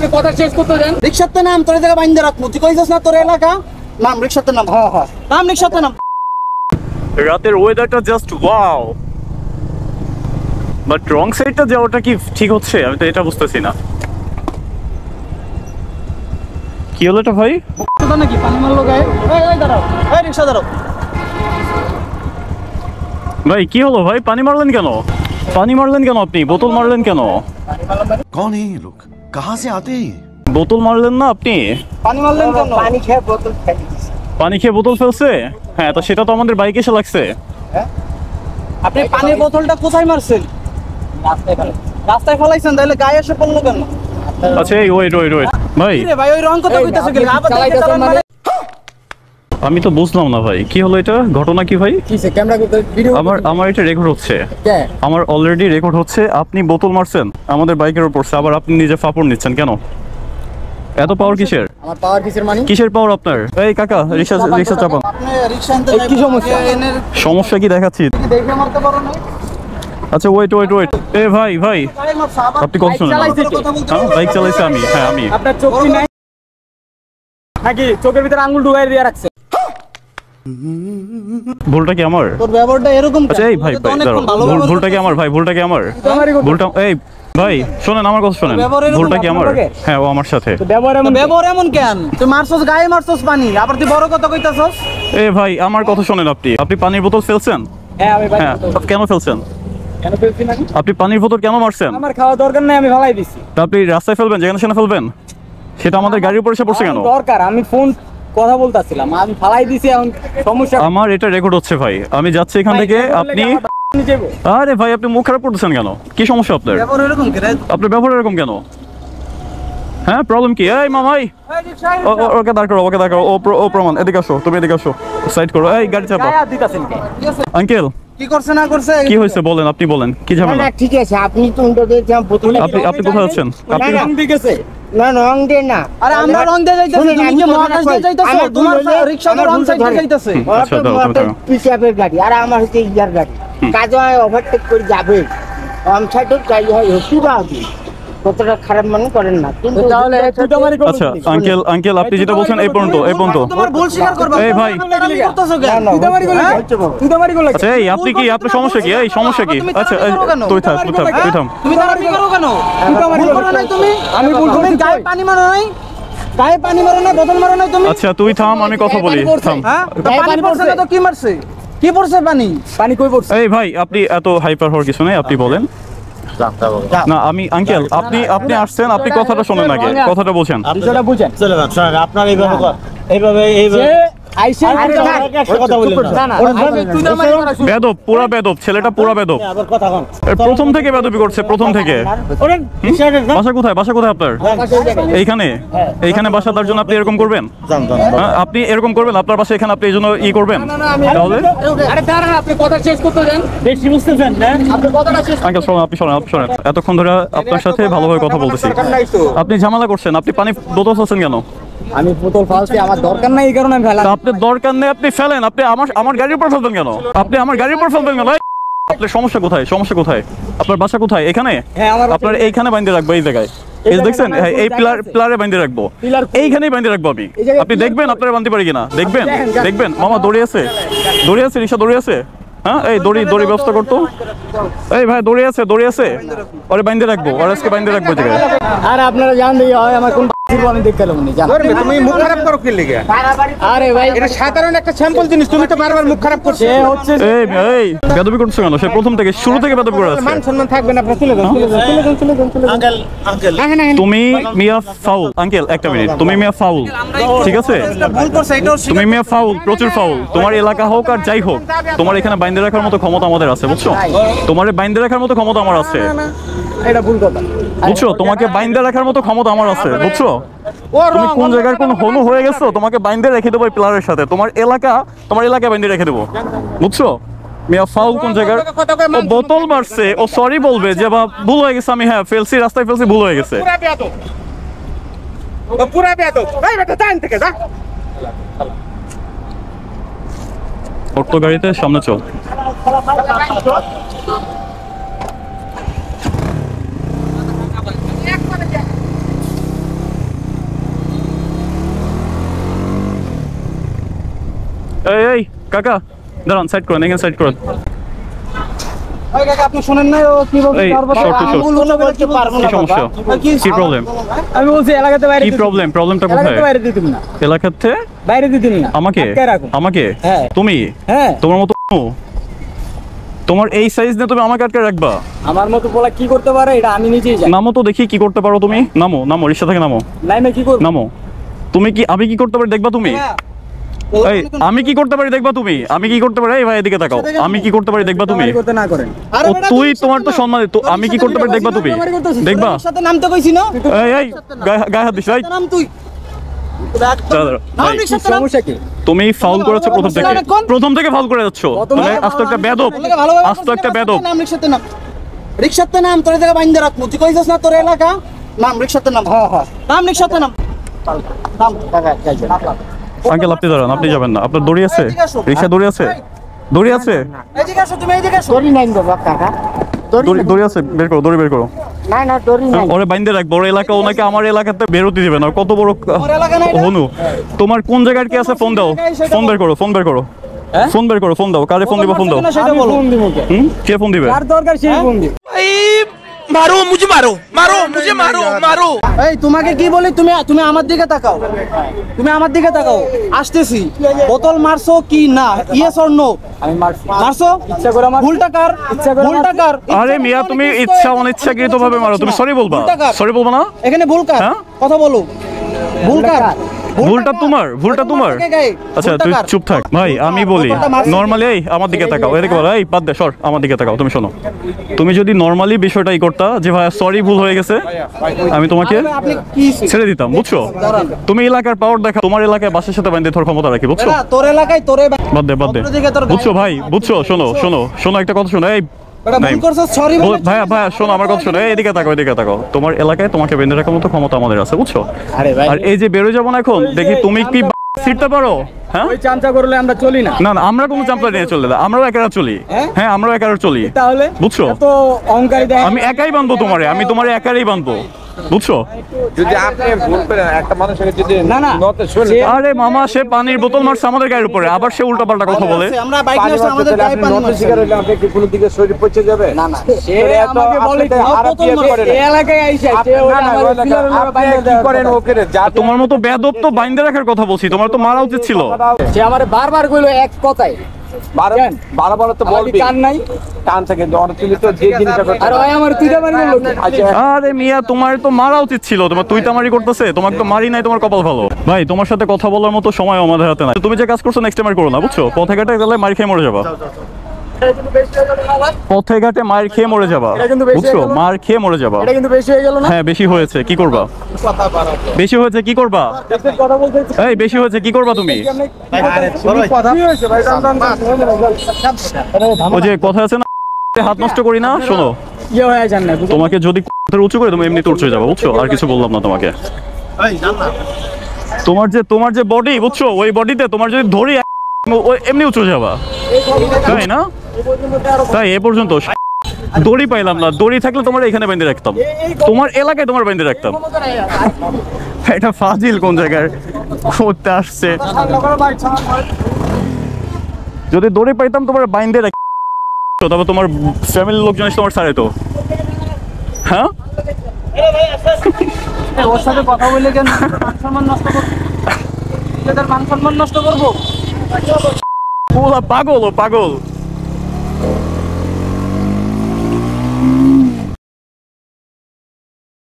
আপনি কথা শেষ করতে দেন। রিকশাতে নাম, তোর জায়গা বাইন্দে রাখবো। তুই কইছস না তোর এলাকা নাম, রিকশাতে নাম। হ্যাঁ হ্যাঁ নাম, রিকশাতে নাম। রাতের ওয়েদারটা জাস্ট ওয়াও, বাট রং সাইডটা যাওয়াটা কি ঠিক হচ্ছে? আমি তো এটা বুঝতেছি না। কি হলো এটা ভাই? তোর নাকি পানি মারলো গায়ে? এই দাঁড়াও, এই রিকশা দাঁড়াও। ভাই কি হলো ভাই? পানি মারলেন কেন? পানি মারলেন কেন আপনি? বোতল মারলেন কেন? कौन है ये लोग, कहाँ से आते हैं? বোতল মারলেন না আপনি? পানি মারলেন কেন? পানি খেয়ে বোতল ফেলে দিয়েছে। পানি খেয়ে বোতল ফেলছে? হ্যাঁ, তো সেটা তো আমাদের বাইকে এসে লাগছে। আপনি পানির বোতলটা কোথায় মারছেন? রাস্তায় ফেলে। রাস্তায় ফেলাইছেন, তাহলে গায়ে এসে পড়লো কেন? আচ্ছা এই ওয়েট ভাই, কি রে ভাই, ওই রং কথা কইতাছ কি? আবার চালাইতেছেন মানে? আমি তো বুঝলাম না ভাই, কি হলো এটা? ঘটনা কি ভাই? কিসে ক্যামেরা করতে ভিডিও? আমার এটা রেকর্ড হচ্ছে। কে? আমার অলরেডি রেকর্ড হচ্ছে। আপনি বোতল মারছেন আমাদের বাইকের উপর, আবার আপনি নিজে ফাপড় নিচ্ছেন কেন? এত পাওয়ার কিসের? আমার পাওয়ার কিসের মানে? কিসের পাওয়ার আপনার? এই কাকা, রিক্সা চাপান। আপনি রিকশা আনতে কি সমস্যা? এনের সমস্যা কি দেখাচ্ছি? কি দেখে মারতে পারো না? আচ্ছা ওয়েট এ ভাই গায়ে মারছে আবার। আপনি কথা শুনেন। হ্যাঁ, বাইক চালাইছে আমি। হ্যাঁ আমি। আপনার চোখ কি নাই নাকি? চোখের ভিতরে আঙ্গুল ঢুকাই দিয়ে রাখছে। ভুলটা কি আমার? তোর ব্যবহারটা এরকম। আচ্ছা এই ভাই ভুলটা কি আমার? ভাই ভুলটা কি আমার? ভুলটা এই ভাই শোনেন, আমার কথা শোনেন। ভুলটা কি আমার? হ্যাঁ, ও আমার সাথে। তো ব্যবহার এমন কেন? তুই মারছস গায়ে, মারছস পানি, আবার তুই বড় কথা কইতাছস। এ ভাই আমার কথা শোনেন। আপনি পানির বোতল ফেলছেন? হ্যাঁ আমি হ্যাঁ, কেন ফেলছেন? কেন ফেলছি না? আপনি পানির বোতল কেন মারছেন? আমার খাওয়া দরকার নাই, আমি ফালাই দিছি। তা আপনি রাস্তায় ফেলবেন, যেখানে সেখানে ফেলবেন? সেটা আমাদের গাড়ির উপর এসে পড়ছে কেন? দরকার, আমি ফোন কথা বলতাছিলাম, আমি ফালাই দিছি। এখন সমস্যা আমার এটা রেকর্ড হচ্ছে ভাই। আমি যাচ্ছি এখান থেকে। আপনি আরে ভাই, আপনি মুখ খারাপ করতেছেন কেন? কি সমস্যা আপনার? ব্যবহার এরকম কেন? আপনার ব্যবহার এরকম কেন? হ্যাঁ, প্রবলেম কি? এই মামাই, ওকে দাঁড় করো। ও প্রমাণ। এদিকে আসো, তুমি এদিকে আসো, সাইড করো। এই গাড়ি চাপাও। গায়ে হাত দিতাছেন কে? আঙ্কেল কি করছে না করছে? কি হয়েছে বলেন, আপনি বলেন কি ঝামেলা? ঠিক আছে, আপনি তো উল্টো দিয়েছেন বোতলে। আপনি কোথায় যাচ্ছেন? আপনি রং দিয়ে গেছে না, রং দিয়ে না। আরে আমরা রং দিয়ে যাইতাছি, শুনুন, তুমি আমি কি কথাটা মহাকাশ দিয়ে কই। যাইতাছো? আমার তোমার ভুল হইলে রিকশা তো আমার রং ভুলটা সাইডে ধরেন। যাইতাছে। আচ্ছা, দাও, দাও। পিসাবের গাড়ি, আর আমার হচ্ছে ইয়ার গাড়ি। কাজে হয় ওভারটেক করে যাবে, আম সাইডে যাই হয় সুরা হবে। কতটা খারাপ মনে করেন না, কিন্তু তাহলে তুই আচ্ছা আঙ্কেল আপনি যেটা বলছেন এই পর্যন্ত। তোমার ভুল স্বীকার করবা। এই ভাই। তুমি করতেছো কেন? তুই দামারি করলি হ্যাঁ? তুই দামারি করলি আচ্ছা এই আপনি কি, আপনার সমস্যা কি? এই সমস্যা কি? তুমি আচ্ছা তাড়াতাড়ি করো কেন? তুই থাম। তুমি তাড়াতাড়ি করো কেন? ভুল করো নাই তুমি? আমি ভুল তুমি করছি গায়ে কই? পানি মারো নাই? গায়ে পানি মারো নাই, বোতল মারো নাই তুমি? আচ্ছা তুই থাম, আমি কথা বলি। থাম। হ্যাঁ? গায়ে পানি পানি পড়ছে পড়ছে? না তো কি মারছে? কি পড়ছে পানি? পানি কই পড়ছে? এই ভাই, আপনি এত হাইপার হওয়ার কিছু নেই, আপনি বলেন। না আমি আঙ্কেল, আপনি আসছেন, আপনি কথাটা শোনেন আগে, কথাটা বলছেন। বিষয়টা বুঝেন। আপনার এইভাবে আইসে কথা বললেন না না তুই দামারি করা শুরু। বেদব, পুরা বেদব, ছেলেটা পুরা বেদব। আবার কথা কন। প্রথম থেকে বেদবি করছে, প্রথম থেকে। বাসা কোথায় আপনার? এইখানে বাসা, তার জন্য আপনি এরকম করবেন? হ্যাঁ, আপনি এরকম করবেন? আপনার বাসা এখানে, আপনি এই জন্য করবেন? তাহলে আরে দাঁড়ান, আপনি কথা শেষ করতে দেন। বেশি বুঝতেছেন না, আপনি কথাটা শেষ আঙ্কেল শোনেন, আপনি শোনেন। এতক্ষণ ধরে আপনার সাথে ভালোভাবে কথা বলতেছি, আপনি ঝামেলা করছেন। আপনি পানি বোতল ফেলছেন কেন? আমি বোতল ফালছি, আমার দরকার নাই, এই কারণে আমি ফেলা। তা আপনার দরকার নেই, আপনি ফেলেন। আপনি আমার গাড়ির উপর ফেলবেন কেন? আপনি আমার গাড়ির উপর ফেলবেন কেন? আপনার সমস্যা কোথায়? আপনার বাসা কোথায়? এখানে? হ্যাঁ, আমার বাসা আপনার এইখানে বাইন্ধে রাখবো, এই জায়গায়। এই দেখছেন, এই পিলারে বাইন্ধে রাখবো, এইখানেই বাইন্ধে রাখবো আমি। আপনি দেখবেন আপনারা বাঁধতে পারি কিনা, দেখবেন। মামা দড়ি আছে, রিক্সা দড়ি আছে। হ্যাঁ, এই দড়ি ব্যবস্থা করতো। এই ভাই দড়ি আছে, ওরে বাইন্ধে রাখবো, আজকে বাইন্ধে রাখবো জায়গায়। আর আপনারা জান দিয়ে হয় আমার কোন আমি দেখতে পেলাম না। তুমি মুখ খারাপ করো কি লিগে? আরে ভাই, এটা সাধারণ একটা স্যাম্পল জিনিস, তুমি তো বারবার মুখ খারাপ করছো। সে হচ্ছে এই বেদবি করছো কেন? সে প্রথম থেকে, শুরু থেকে বেদবি করে আছে। মান সম্মান থাকবে না, আপনি চলে যান। আঙ্কেল তুমি মিয়া ফাউল। আঙ্কেল একটা মিনিট, তুমি মিয়া ফাউল, ঠিক আছে? ভুল করছে, এটাও তুমি মিয়া ফাউল, প্রচুর ফাউল। তোমার এলাকা হোক আর যাই হোক, তোমার এখানে বাইন্ধে রাখার মতো ক্ষমতা আমাদের আছে, বুঝছো? তোমার বাইন্ধে রাখার মতো ক্ষমতা আমার আছে, এটা ভুল কথা। বুঝছো? তোমাকে বাইন্ধে রাখার মতো ক্ষমতা আমার আছে, বুঝছো? তুমি কোন জায়গার কোন হনু হয়ে গেছো, তোমাকে বাইন্ধে রেখে দেবো এই পিলারের সাথে। তোমার এলাকায় বাইন্ধে রেখে দেবো, বুঝছো? মিয়া ফাউল কোন জায়গার? ও বোতল মারছে, ও সরি বলবে যে বা ভুল হয়ে গেছে, আমি হ্যাঁ ফেলছি, রাস্তায় ফেলছি, ভুল হয়ে গেছে। পুরা বেয়াদব। এই বেটা টাইম থেকে যা। অটো গাড়িতে সামনে চল। কাকা দাঁড়ান, সাইড করেন, এখানে সাইড করেন। ওই কাকা আপনি শুনেন না ও কি বলছে? এই, short to short। বলতে পারবো কি না সমস্যা? কি প্রবলেম? আমি বলছি এলাকাতে বাইরে কি প্রবলেম? প্রবলেমটা কোথায়? এলাকাতে বাইরে দিতুম না, এলাকাতে বাইরে দিতুম না। আমাকে আটকায় রাখো। আমাকে হ্যাঁ। তুমি হ্যাঁ, তোমার মতো তোমার এই সাইজ নিয়ে তুমি আমাকে আটকে রাখবা? আমার মতো বলা কি করতে পারে এটা আমি নিজেই জানি। নামো তো দেখি কি করতে পারো তুমি। নামো নামো, রিক্সা থেকে নামো, লাইমে কি করব? নামো। তুমি কি, আমি কি করতে পারি দেখবা তুমি? এই আমি কি করতে পারি দেখবা তুমি? আমি কি করতে পারি? এই ভাই এদিকে তাকাও, আমি কি করতে পারি দেখবা তুমি? আমারই করতে না করেন। ও তুই, তোমার তো সম্মান, তো আমি কি করতে পারি দেখবা তুমি? দেখবা? সাথে নামতে কইছি না? এই এই গায়ে হাত দিস এই। নাম তুই। দাঁড়া, ভাই, সমস্যা কি? তুমি ফাউল করেছো প্রথম থেকে, প্রথম থেকে ফাউল করে যাচ্ছ। তুমি আজ তো একটা বেদব, আজ তো একটা বেদব। নাম রিক্সাতে নাম, রিক্সাতে নাম, তোর জায়গা বাইন্দে রাখবো। তুই কইছস না তোর এলাকা নাম, রিক্সাতে নাম। হ্যাঁ হ্যাঁ, নাম রিক্সাতে নাম। নাম কাকা যাইবেন আঙ্কেল আপনি দাঁড়ান, আপনি যাবেন না। আপনার দড়ি আছে? রিক্সা দড়ি আছে? দড়ি আছে? এদিকে আসো, তুমি এদিকে আসো। দড়ি নাই বাবা কাকা, দড়ি আছে? বের করো, দড়ি বের করো। না না দড়ি নাই। ওরে বাইন্দে রাখবো, ওর এলাকা, ওনাকে আমার এলাকাতে বেরোতে দিবে না। কত বড় এলাকা না এটা? হনু। তোমার কোন জায়গার কি আছে? ফোন দাও, ফোন বের করো, ফোন বের করো, ফোন বের করো, ফোন দাও। কারে ফোন দিবা? ফোন দাও। সেটা বলো। কে ফোন দিবে? কার দরকার সেই ফোন দিও। मारो मुझे मारो मारो मुझे मारो मारो এই তোমাকে কি বলি, তুমি আমার দিকে তাকাও, তুমি আমার দিকে তাকাও। আসতেছি, বোতল মারছো কি না? Yes or no? আমি মারছো ইচ্ছা করে মারছি। ভুলটা কার? ভুলটা কার? আরে মিয়া, তুমি ইচ্ছা অনিচ্ছাকৃত ভাবে মারো। তুমি সরি বলবা? সরি বলবা না? এখানে ভুল কার? হ্যাঁ? কথা বলো, ভুল কার? ভুলটা তোমার, ভুলটা তোমার। আচ্ছা তুই চুপ থাক ভাই, আমি বলি নরমালি। এই আমার দিকে তাকাও, এদিকে বলো। এই বাদ দে, সর, আমার দিকে তাকাও। তুমি শোনো, তুমি যদি নরমালি বিষয়টাই করতা যে ভাই সরি ভুল হয়ে গেছে, আমি তোমাকে আপনি কি ছেড়ে দিতাম, বুঝছো? তুমি এলাকার পাওয়ার দেখা, তোমার এলাকায় বাসের সাথে বাইন্ধে ধর ক্ষমতা রাখি, বুঝছো? না, তোর এলাকায় তোরে বাদ দে, বাদ দে, বুঝছো ভাই? বুঝছো? শোনো শোনো শোনো, একটা কথা শোনো। এই ভুল করছস, সরি বল। ভাইয়া ভাইয়া শোনো আমার কথা শোনো। এদিকে তাকাও, এদিকে তাকাও। তোমার এলাকায় তোমাকে বেঁধে রাখার মতো ক্ষমতা আমাদের আছে, বুঝছো? আর এই যে বেরোয় যাবো না এখন, দেখি তুমি কি ছিড়তে পারো। হ্যাঁ, ওই চামচা করলে আমরা চলি না। না না, আমরা কোনো চাম্পলা নিয়ে চলে না, আমরাও একারা চলি। হ্যাঁ, আমরাও একারা চলি। তাহলে বুঝছো? এত অহংকারী দেখ। আমি একাই বানবো তোমারে, আমি তোমারে একারই বানবো, বুঝছো? যদি আপনি ভুল করেন একটা মানুষের যদি না না, নতে শুনে আরে মামা, সে পানির বোতল মারছে আমাদের গায়ের উপরে, আবার সে উল্টা পাল্টা কথা বলে। আমরা বাইক নিয়ে আসছি, আমাদের গায়ে পানি নতে মারছে। শিকার হইলে আপনি কি কোনো দিকে শরীর পচে যাবে? না না, সে আমাকে বলে এই এলাকায় আইছে, সে ওই আমাদের পিলার আপনি কি করেন ওকে যা তোমার মতো বেয়াদব তো বাইন্ধে রাখার কথা বলছি, তোমার তো মারা উচিত ছিল। সে আমারে বারবার কইলো এক কথাই, বারবার তো আমার কি বলবি কান নাই? কান থেকে অনেক তুমি তো যে জিনিসটা করতে আর ওই আমার তুইটা মারি বললো। আচ্ছা আরে মিয়া, তোমার তো মারা উচিত ছিল। তোমার তুই তামারি করতেছে, তোমাকে তো মারি নাই, তোমার কপাল ভালো। ভাই তোমার সাথে কথা বলার মতো সময় আমাদের হাতে নাই। তুমি যে কাজ করছো নেক্সট টাইম আর করো না, বুঝছো? পথে ঘাটে গেলে মার খেয়ে মরে যাবা, পথে ঘাটে মার খেয়ে মরে যাবা, বুঝছো? মার খেয়ে মরে যাবা। এটা কিন্তু বেশি হয়ে গেল না? হ্যাঁ বেশি হয়েছে, কি করবা? বেশি হয়েছে কি করবা? কথা বলতে এই বেশি হয়েছে কি করবা তুমি? ওই যে কথা আছে না, হাত নষ্ট করি না। শোনো, ইয়ে হয়ে যান না, তোমাকে যদি উঁচু করে তুমি এমনি উঁচু হয়ে যাবো, বুঝছো? আর কিছু বললাম না তোমাকে। তোমার যে বডি, বুঝছো? ওই বডিতে তোমার যদি ধরি এমনি উঁচু হয়ে যাবা, তাই না? তাই এ পর্যন্ত দড়ি পাইলাম না। দড়ি থাকলে তোমার এখানে বেঁধে রাখতাম, তোমার এলাকায় তোমার বেঁধে রাখতাম। এটা ফাজিল কোন জায়গায় করতে আসছে। যদি দড়ি পাইতাম তোমার বাইন্ধে রাখ, তবে তোমার ফ্যামিলির লোকজন এসে তোমার ছাড়ে তো। হ্যাঁ, ওর সাথে কথা বলে কেন মান সম্মান নষ্ট করবো? মান সম্মান নষ্ট করবো? পাগল ও পাগল।